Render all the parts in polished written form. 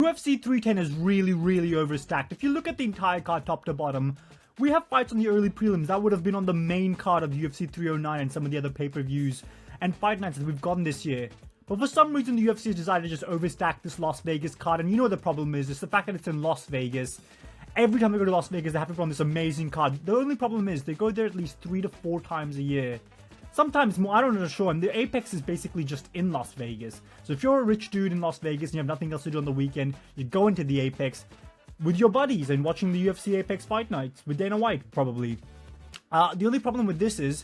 UFC 310 is really overstacked. If you look at the entire card top to bottom, we have fights on the early prelims that would have been on the main card of UFC 309 and some of the other pay-per-views and fight nights that we've gotten this year. But for some reason the UFC has decided to just overstack this Las Vegas card, and you know what the problem is, it's the fact that it's in Las Vegas. Every time they go to Las Vegas they have to put on this amazing card. The only problem is they go there at least 3 to 4 times a year. Sometimes more, I don't know, sure, and the Apex is basically just in Las Vegas. So if you're a rich dude in Las Vegas and you have nothing else to do on the weekend, you go into the Apex with your buddies and watching the UFC Apex fight nights with Dana White, probably. The only problem with this is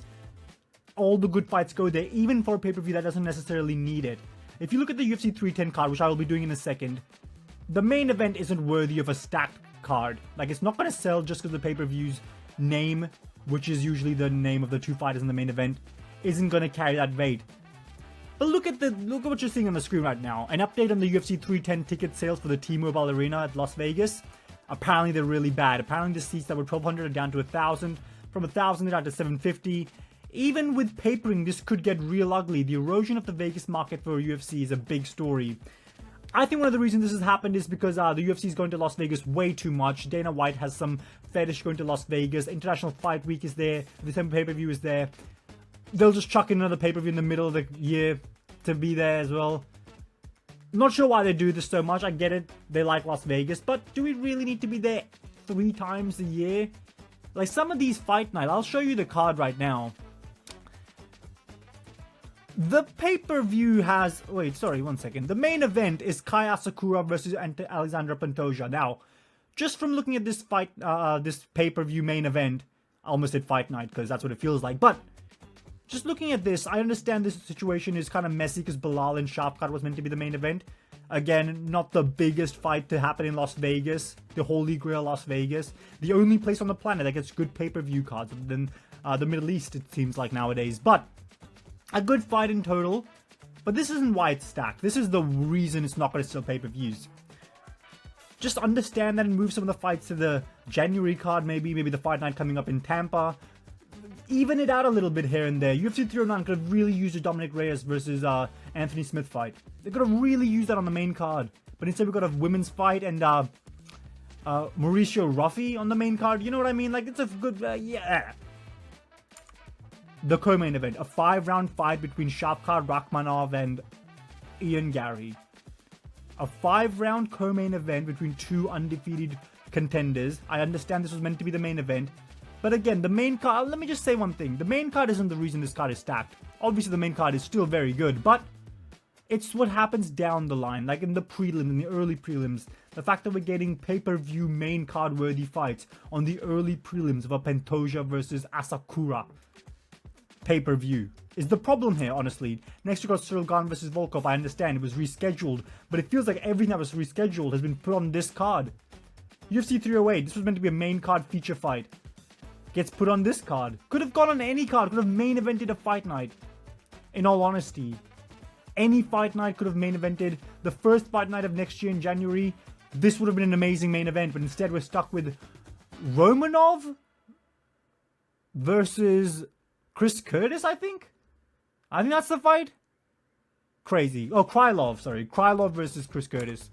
all the good fights go there, even for a pay-per-view that doesn't necessarily need it. If you look at the UFC 310 card, which I will be doing in a second, the main event isn't worthy of a stacked card. Like, it's not going to sell just because the pay-per-view's name, which is usually the name of the two fighters in the main event, isn't going to carry that weight. But look at what you're seeing on the screen right now. An update on the UFC 310 ticket sales for the T-Mobile Arena at Las Vegas. Apparently they're really bad. Apparently the seats that were 1,200 are down to 1,000. From 1,000 they're down to 750. Even with papering, this could get real ugly. The erosion of the Vegas market for UFC is a big story. I think one of the reasons this has happened is because the UFC is going to Las Vegas way too much. Dana White has some fetish going to Las Vegas. International Fight Week is there. The December pay-per-view is there. They'll just chuck in another pay-per-view in the middle of the year to be there as well. Not sure why they do this so much. I get it. They like Las Vegas. But do we really need to be there 3 times a year? Like some of these fight nights. I'll show you the card right now. The pay-per-view has... Wait, sorry, one second. The main event is Kai Asakura versus Alexandra Pantoja. Now, just from looking at this fight, this pay-per-view main event, I almost said fight night because that's what it feels like. But just looking at this, I understand this situation is kind of messy because Bilal and Shafkat was meant to be the main event. Again, not the biggest fight to happen in Las Vegas. The Holy Grail Las Vegas. The only place on the planet that gets good pay-per-view cards other than the Middle East, it seems like nowadays. But a good fight in total. But this isn't why it's stacked. This is the reason it's not going to sell pay-per-views. Just understand that and move some of the fights to the January card, maybe the fight night coming up in Tampa. Even it out a little bit here and there. UFC 309 could have really used a Dominic Reyes versus Anthony Smith fight. They could have really used that on the main card. But instead we got a women's fight and Mauricio Ruffy on the main card. You know what I mean? Like, it's a good... yeah. The co-main event. A 5-round fight between Shavkat Rakhmonov and Ian Gary. A 5-round co-main event between 2 undefeated contenders. I understand this was meant to be the main event. But again, the main card, let me just say one thing. The main card isn't the reason this card is stacked. Obviously, the main card is still very good, but it's what happens down the line, like in the prelim, in the early prelims. The fact that we're getting pay-per-view main card-worthy fights on the early prelims of a Pantoja versus Asakura pay-per-view is the problem here, honestly. Next we got Cyril Gane versus Volkov. I understand it was rescheduled, but it feels like everything that was rescheduled has been put on this card. UFC 308, this was meant to be a main card feature fight. Gets put on this card. Could have gone on any card. Could have main evented a fight night. In all honesty. Any fight night could have main evented. The first fight night of next year in January. This would have been an amazing main event. But instead we're stuck with Romanov versus Chris Curtis, I think. I think that's the fight. Crazy. Oh, Krylov. Sorry. Krylov versus Chris Curtis.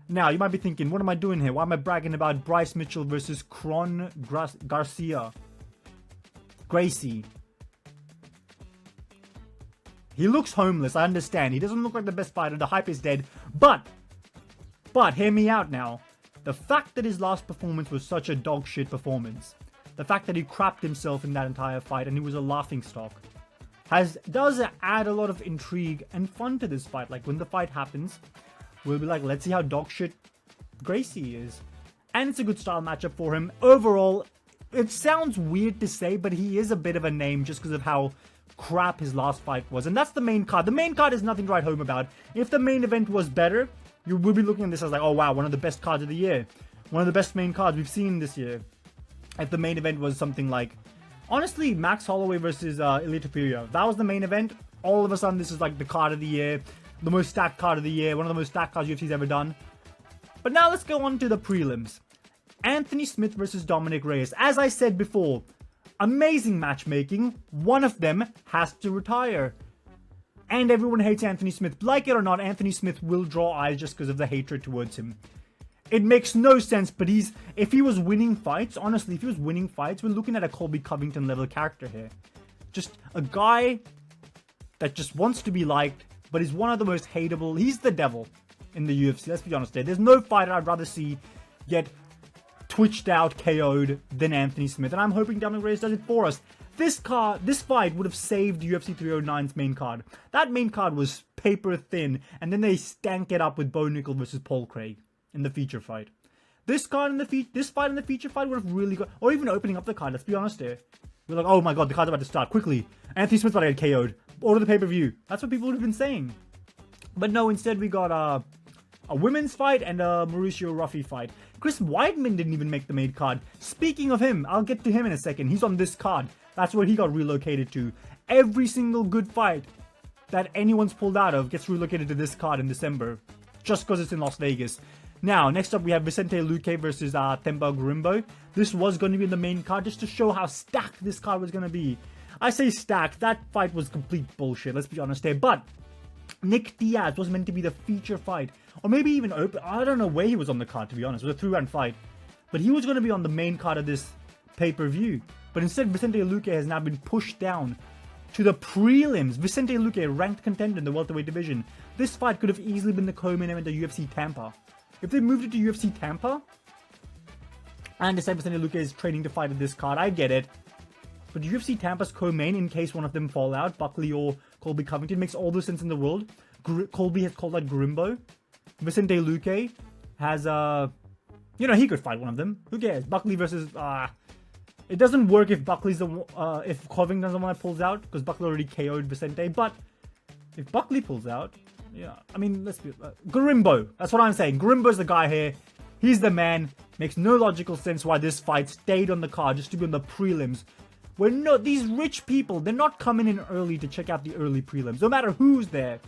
Now, you might be thinking, what am I doing here? Why am I bragging about Bryce Mitchell versus Kron Garcia? Gracie. He looks homeless, I understand. He doesn't look like the best fighter. The hype is dead. But, hear me out now. The fact that his last performance was such a dog shit performance. The fact that he crapped himself in that entire fight and he was a laughingstock. Does add a lot of intrigue and fun to this fight. Like, when the fight happens, we'll be like, let's see how dog shit Gracie is. And it's a good style matchup for him. Overall, it sounds weird to say, but he is a bit of a name just because of how crap his last fight was. And that's the main card. The main card is nothing to write home about. If the main event was better, you will be looking at this as like, oh wow, one of the best cards of the year. One of the best main cards we've seen this year. If the main event was something like, honestly, Max Holloway versus Ilia Topuria. If that was the main event, all of a sudden this is like the card of the year. The most stacked card of the year. One of the most stacked cards UFC's ever done. But now let's go on to the prelims. Anthony Smith versus Dominic Reyes. As I said before, amazing matchmaking. One of them has to retire. And everyone hates Anthony Smith. Like it or not, Anthony Smith will draw eyes just because of the hatred towards him. It makes no sense, but if he was winning fights, honestly, if he was winning fights, we're looking at a Colby Covington level character here. Just a guy that just wants to be liked, but is one of the most hateable. He's the devil in the UFC, let's be honest there. There's no fighter I'd rather see get twitched out, KO'd than Anthony Smith, and I'm hoping Dominic Reyes does it for us. This fight would have saved UFC 309's main card. That main card was paper thin, and then they stank it up with Bo Nickel versus Paul Craig in the feature fight. This fight in the feature fight would have really got, or even opening up the card, let's be honest here. We're like, oh my god, the card's about to start, quickly. Anthony Smith's about to get KO'd. Order the pay-per-view. That's what people would have been saying. But no, instead we got a women's fight and a Mauricio Ruffy fight. Chris Weidman didn't even make the main card. Speaking of him, I'll get to him in a second. He's on this card. That's where he got relocated to. Every single good fight that anyone's pulled out of gets relocated to this card in December. Just because it's in Las Vegas. Now, next up we have Vicente Luque versus Themba Gorimbo. This was going to be in the main card just to show how stacked this card was going to be. I say stacked. That fight was complete bullshit, let's be honest here. But Nick Diaz was meant to be the feature fight. Or maybe even open. I don't know where he was on the card, to be honest. It was a 3-round fight. But he was going to be on the main card of this pay-per-view. But instead, Vicente Luque has now been pushed down to the prelims. Vicente Luque, a ranked contender in the welterweight division. This fight could have easily been the co-main event of UFC Tampa. If they moved it to UFC Tampa, I understand Vicente Luque is training to fight at this card. I get it. But UFC Tampa's co-main, in case one of them fall out, Buckley or Colby Covington, makes all the sense in the world. Colby has called out Gorimbo. Vicente Luque has, he could fight one of them. Who cares? Buckley versus, it doesn't work if Buckley's if Covington's the one that pulls out, because Buckley already KO'd Vicente. But if Buckley pulls out, yeah, I mean, let's be, Gorimbo. That's what I'm saying. Gorimbo's the guy here. He's the man. Makes no logical sense why this fight stayed on the card just to be on the prelims. These rich people, they're not coming in early to check out the early prelims. No matter who's there.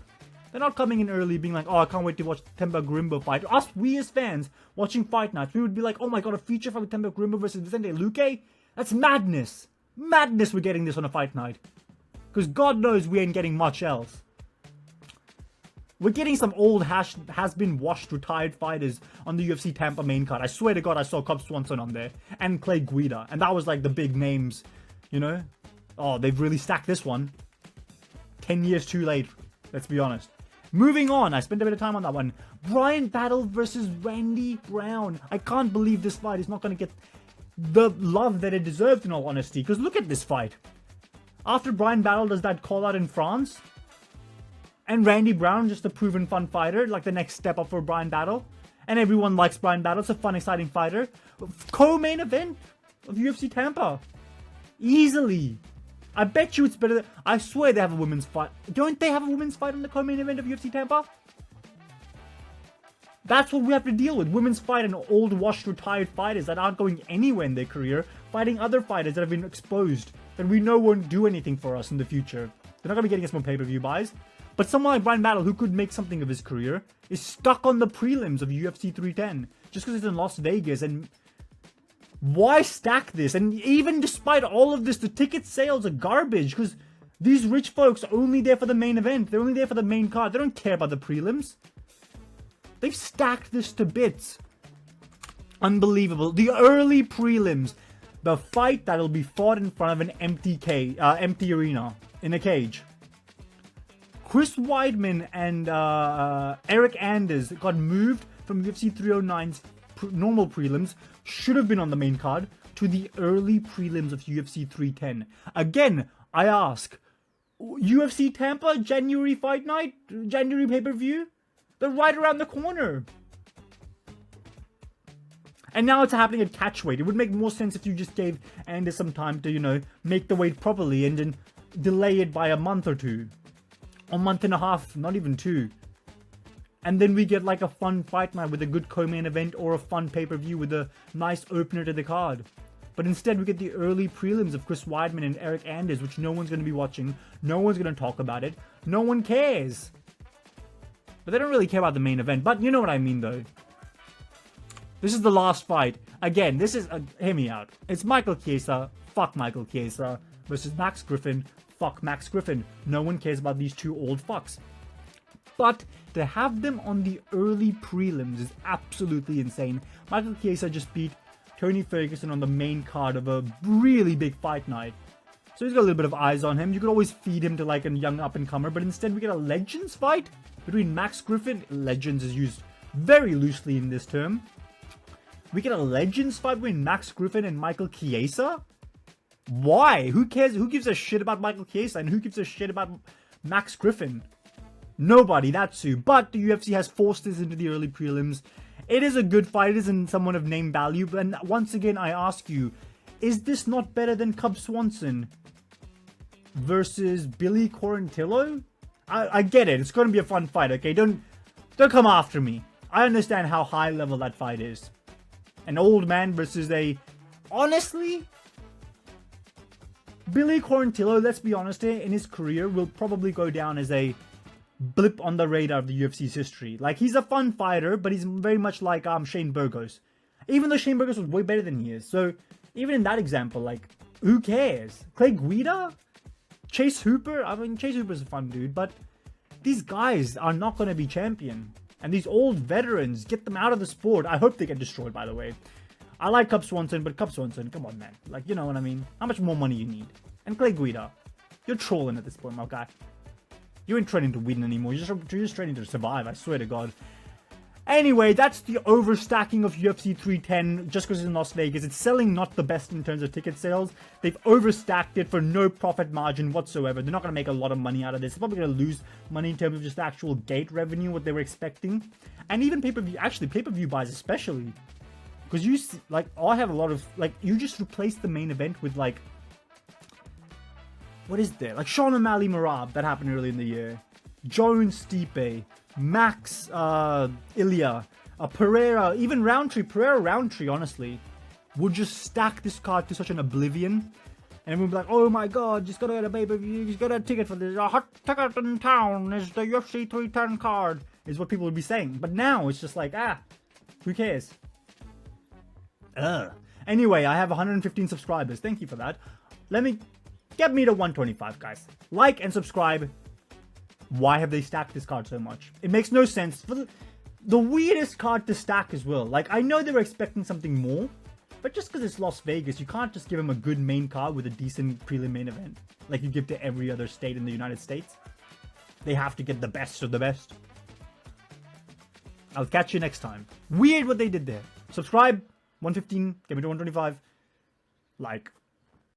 They're not coming in early being like, oh, I can't wait to watch Themba Gorimbo fight. We as fans watching fight nights, we would be like, oh my god, a feature fight with Themba Gorimbo versus Vicente Luque? That's madness. Madness we're getting this on a fight night. Because God knows we ain't getting much else. We're getting some old has-been washed retired fighters on the UFC Tampa main card. I swear to God, I saw Cobb Swanson on there. And Clay Guida. And that was like the big names, you know? Oh, they've really stacked this one. 10 years too late, let's be honest. Moving on, I spent a bit of time on that one. Brian Battle versus Randy Brown. I can't believe this fight is not going to get the love that it deserved, in all honesty. Because look at this fight. After Brian Battle does that call out in France, and Randy Brown, just a proven fun fighter, like the next step up for Brian Battle. And everyone likes Brian Battle. It's a fun, exciting fighter. Co-main event of UFC Tampa. Easily. I bet you it's better. I swear they have a women's fight. Don't they have a women's fight on the co-main event of UFC Tampa? That's what we have to deal with. Women's fight and old, washed, retired fighters that aren't going anywhere in their career, fighting other fighters that have been exposed, that we know won't do anything for us in the future. They're not going to be getting us more pay-per-view buys. But someone like Brian Battle, who could make something of his career, is stuck on the prelims of UFC 310. Just because it's in Las Vegas. And why stack this? And even despite all of this, the ticket sales are garbage. Because these rich folks are only there for the main event. They're only there for the main card. They don't care about the prelims. They've stacked this to bits. Unbelievable. The early prelims. The fight that'll be fought in front of an empty arena. In a cage. Chris Weidman and Eric Anders got moved from UFC 309's normal prelims, should have been on the main card, to the early prelims of UFC 310. Again, I ask, UFC Tampa, January fight night, January pay-per-view? They're right around the corner. And now it's happening at catchweight. It would make more sense if you just gave Anders some time to, make the weight properly and then delay it by a month or two. A month and a half, not even 2. And then we get like a fun fight night with a good co-main event or a fun pay-per-view with a nice opener to the card. But instead we get the early prelims of Chris Weidman and Eric Anders, which no one's going to be watching. No one's going to talk about it. No one cares. But they don't really care about the main event. But you know what I mean though. This is the last fight. Again, this is... hear me out. It's Michael Chiesa. Fuck Michael Chiesa. Versus Max Griffin. fuck Max Griffin. No one cares about these two old fucks. But to have them on the early prelims is absolutely insane. Michael Chiesa just beat Tony Ferguson on the main card of a really big fight night. So he's got a little bit of eyes on him. You could always feed him to like a young up-and-comer, but instead we get a Legends fight between Max Griffin. Legends is used very loosely in this term. We get a Legends fight between Max Griffin and Michael Chiesa? Why? Who cares? Who gives a shit about Michael Chiesa and who gives a shit about Max Griffin? Nobody, that's who. But the UFC has forced this into the early prelims. It is a good fight. It isn't someone of name value. And once again, I ask you, is this not better than Cub Swanson versus Billy Quarantillo? I get it. It's going to be a fun fight, okay? Don't come after me. I understand how high level that fight is. An old man versus a... Honestly, Billy Quarantillo, let's be honest here, in his career will probably go down as a blip on the radar of the UFC's history. Like, he's a fun fighter, but he's very much like Shane Burgos. Even though Shane Burgos was way better than he is. So, even in that example, like, who cares? Clay Guida? Chase Hooper? I mean, Chase Hooper's a fun dude, but these guys are not going to be champion. And these old veterans, get them out of the sport. I hope they get destroyed, by the way. I like Cub Swanson, but Cub Swanson, come on, man. Like, you know what I mean? How much more money you need? And Clay Guida, you're trolling at this point, my guy. You ain't training to win anymore. You're just training to survive, I swear to God. Anyway, that's the overstacking of UFC 310 just because it's in Las Vegas. It's selling not the best in terms of ticket sales. They've overstacked it for no profit margin whatsoever. They're not going to make a lot of money out of this. They're probably going to lose money in terms of just actual gate revenue, what they were expecting. And even pay-per-view, actually pay-per-view buys especially. Because you, like, I have a lot of, like, you just replace the main event with, like, what is there? Like Sean O'Malley Marab, that happened early in the year. Jones Stipe, Max Ilya, Pereira, even Roundtree. Pereira Roundtree, honestly, would just stack this card to such an oblivion. And everyone would be like, oh my god, just gotta get a pay-per-view, just got a ticket for this. A hot ticket in town is the UFC 310 card, is what people would be saying. But now it's just like, who cares? Anyway, I have 115 subscribers. Thank you for that. Get me to 125, guys. Like and subscribe. Why have they stacked this card so much? It makes no sense. For the weirdest card to stack as well. Like, I know they were expecting something more, but just because it's Las Vegas, you can't just give them a good main card with a decent prelim main event like you give to every other state in the United States. They have to get the best of the best. I'll catch you next time. Weird what they did there. Subscribe. 115. Get me to 125. Like.